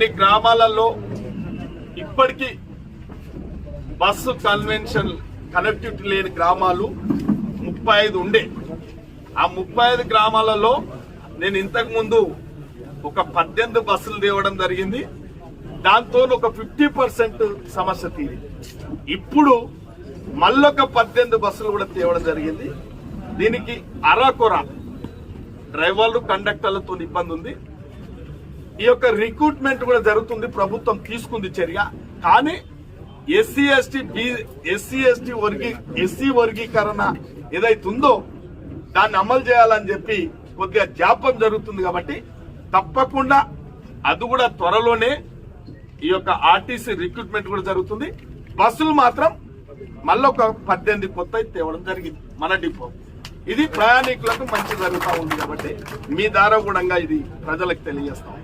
కొన్ని గ్రామాలలో ఇప్పటికీ బస్సు కన్వెన్షన్ కనెక్టివిటీ లేని గ్రామాలు 35 ఉండే. ఆ 35 గ్రామాలలో నేను ఇంతకు ముందు ఒక 18 బస్సులు తేవడం జరిగింది. దాంతో ఒక 50% సమస్య తీరింది. ఇప్పుడు మళ్ళొక 18 బస్సులు కూడా తేవడం జరిగింది. దీనికి అరాకొర డ్రైవర్లు కండక్టర్లతో ఇబ్బంది ఉంది. ఈ యొక్క రిక్రూట్మెంట్ కూడా జరుగుతుంది, ప్రభుత్వం తీసుకుంది చర్య. కానీ ఎస్సీ ఎస్టీ వర్గీకరణ ఏదైతుందో దాన్ని అమలు చేయాలని చెప్పి కొద్దిగా జాప్యం జరుగుతుంది. కాబట్టి తప్పకుండా అది కూడా త్వరలోనే ఈ యొక్క ఆర్టీసీ రిక్రూట్మెంట్ కూడా జరుగుతుంది. బస్సులు మాత్రం మళ్ళొక 18 కొత్త తేవడం జరిగింది మన డిపో. ఇది ప్రయాణికులకు మంచి జరుగుతూ ఉంది. కాబట్టి మీ ద్వారా కూడా ఇది ప్రజలకు తెలియజేస్తాం.